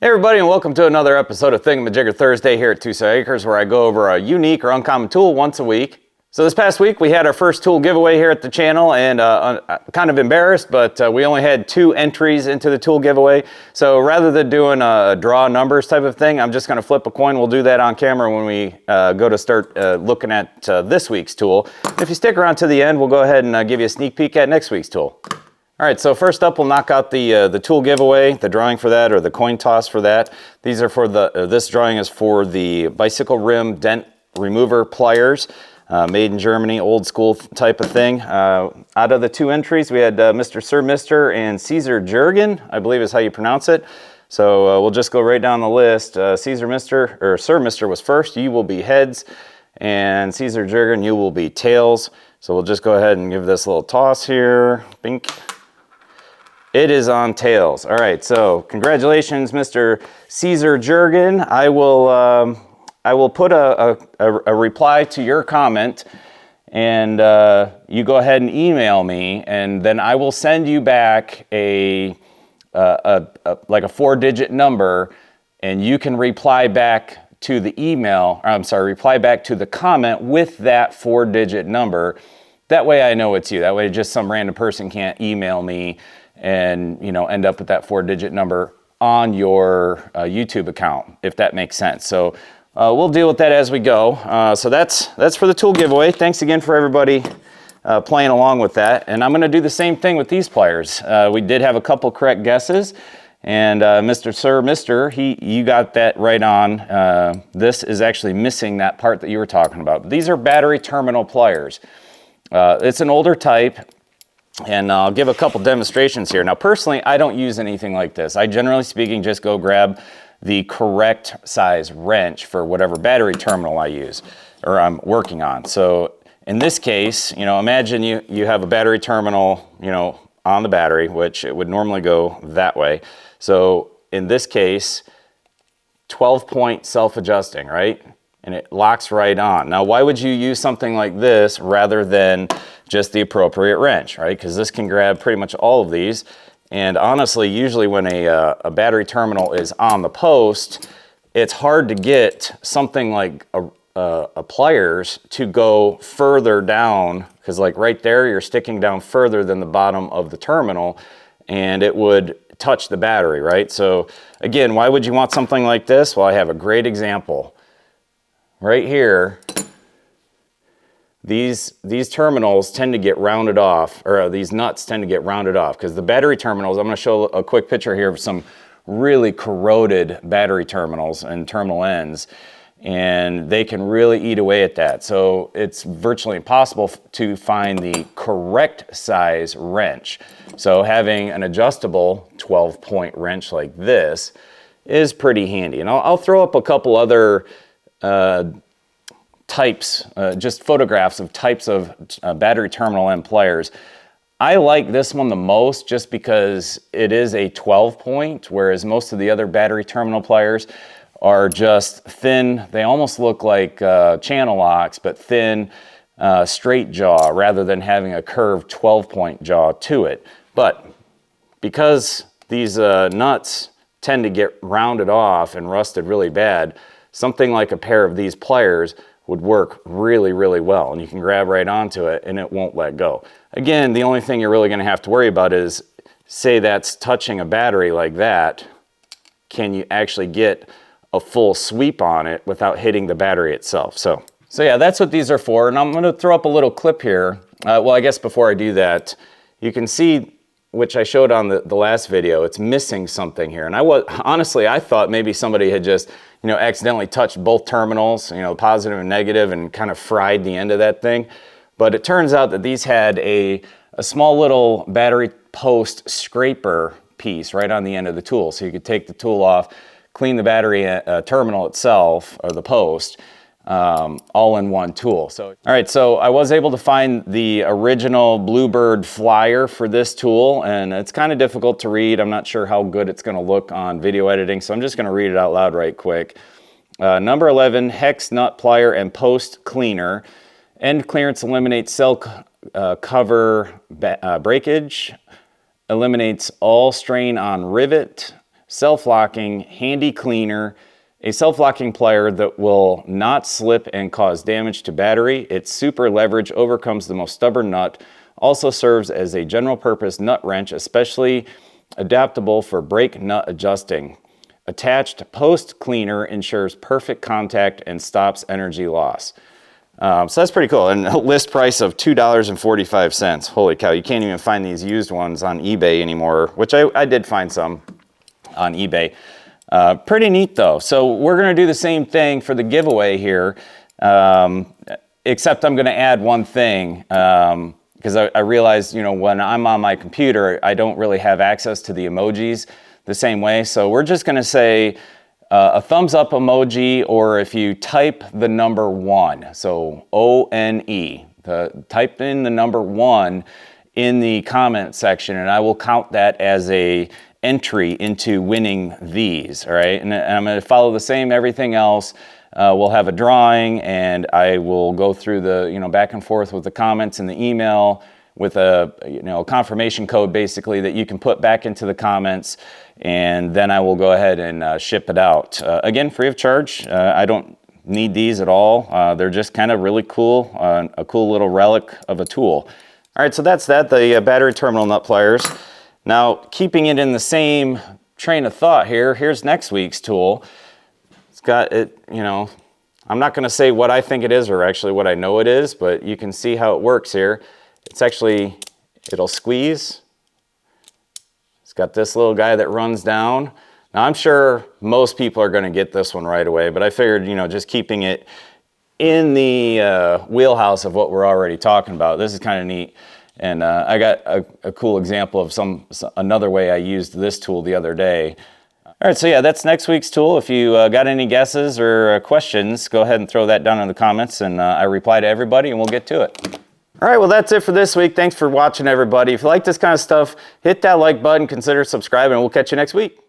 Hey everybody, and welcome to another episode of Thingamajigger Thursday here at Tucson Acres, where I go over a unique or uncommon tool once a week. So this past week we had our first tool giveaway here at the channel, and kind of embarrassed, but we only had 2 entries into the tool giveaway. So rather than doing a draw numbers type of thing, I'm just going to flip a coin. We'll do that on camera when we go to start looking at this week's tool. If you stick around to the end, we'll go ahead and give you a sneak peek at next week's tool. All right, so first up, we'll knock out the tool giveaway, the drawing for that, or the coin toss for that. These are for this drawing is for the bicycle rim dent remover pliers, made in Germany, old school type of thing. Out of the 2 entries, we had Sir Mister and Caesar Jurgen, I believe is how you pronounce it. So we'll just go right down the list. Sir Mister was first. You will be heads, and Caesar Jurgen, you will be tails. So we'll just go ahead and give this a little toss here. Bink. It is on tails. All right, so congratulations, Mr. Caesar Jurgen. I will put a reply to your comment, and you go ahead and email me, and then I will send you back like a 4-digit number, and you can reply back to the email, or I'm sorry, reply back to the comment with that 4-digit number. That way I know it's you. That way just some random person can't email me and end up with that 4-digit number on your YouTube account, if that makes sense. So we'll deal with that as we go. So that's for the tool giveaway. Thanks again for everybody playing along with that. And I'm going to do the same thing with these pliers. We did have a couple correct guesses, and Sir Mister, you got that right on. This is actually missing that part that you were talking about. These are battery terminal pliers. It's an older type. And I'll give a couple demonstrations here. Now, personally, I don't use anything like this. I, generally speaking, just go grab the correct size wrench for whatever battery terminal I use or I'm working on. So in this case, imagine you have a battery terminal, on the battery, which it would normally go that way. So in this case, 12-point self-adjusting, right? And it locks right on. Now, why would you use something like this rather than just the appropriate wrench, right? Because this can grab pretty much all of these. And honestly, usually when a battery terminal is on the post, it's hard to get something like a pliers to go further down, because like right there, you're sticking down further than the bottom of the terminal, and it would touch the battery, right? So again, why would you want something like this? Well, I have a great example. Right here, these terminals tend to get rounded off, or these nuts tend to get rounded off, because the battery terminals, I'm going to show a quick picture here of some really corroded battery terminals and terminal ends, and they can really eat away at that. So it's virtually impossible to find the correct size wrench. So having an adjustable 12-point wrench like this is pretty handy. And I'll throw up a couple other types, just photographs of types of battery terminal end pliers. I like this one the most just because it is a 12-point, whereas most of the other battery terminal pliers are just thin. They almost look like channel locks, but thin, straight jaw rather than having a curved 12-point jaw to it. But because these nuts tend to get rounded off and rusted really bad, something like a pair of these pliers would work really, really well. And you can grab right onto it and it won't let go. Again, the only thing you're really gonna have to worry about is, say that's touching a battery like that, can you actually get a full sweep on it without hitting the battery itself? So yeah, that's what these are for. And I'm gonna throw up a little clip here. Well, I guess before I do that, you can see, which I showed on the last video, it's missing something here. And honestly, I thought maybe somebody had just accidentally touched both terminals, positive and negative, and kind of fried the end of that thing. But it turns out that these had a small little battery post scraper piece right on the end of the tool. So you could take the tool off, clean the battery terminal itself, or the post, all in one tool. All right, so I was able to find the original Bluebird flyer for this tool, and it's kind of difficult to read. I'm not sure how good it's going to look on video editing, so I'm just going to read it out loud right quick. Number 11, hex nut plier and post cleaner. End clearance eliminates cell cover breakage, eliminates all strain on rivet, self-locking, handy cleaner, a self-locking plier that will not slip and cause damage to battery. Its super leverage overcomes the most stubborn nut. Also serves as a general purpose nut wrench, especially adaptable for brake nut adjusting. Attached post cleaner ensures perfect contact and stops energy loss. So that's pretty cool. And a list price of $2.45. Holy cow, you can't even find these used ones on eBay anymore, which I did find some on eBay. Pretty neat though. So we're going to do the same thing for the giveaway here, except I'm going to add one thing, because I realized, when I'm on my computer, I don't really have access to the emojis the same way. So we're just going to say a thumbs up emoji, or if you type the number 1, so O-N-E, type in the number 1 in the comment section, and I will count that as a entry into winning these. All right, and I'm going to follow the same everything else. We'll have a drawing, and I will go through the back and forth with the comments and the email with a confirmation code basically that you can put back into the comments, and then I will go ahead and ship it out. Again, free of charge. I don't need these at all. They're just kind of really cool, a cool little relic of a tool. All right, so that's that, the battery terminal nut pliers. Now, keeping it in the same train of thought here, here's next week's tool. It's got it, I'm not going to say what I think it is or actually what I know it is, but you can see how it works here. It's actually, it'll squeeze. It's got this little guy that runs down. Now, I'm sure most people are going to get this one right away, but I figured, just keeping it in the wheelhouse of what we're already talking about. This is kind of neat. And I got a cool example of another way I used this tool the other day. All right, so yeah, that's next week's tool. If you got any guesses or questions, go ahead and throw that down in the comments, and I reply to everybody, and we'll get to it. All right, well, that's it for this week. Thanks for watching, everybody. If you like this kind of stuff, hit that like button, consider subscribing, and we'll catch you next week.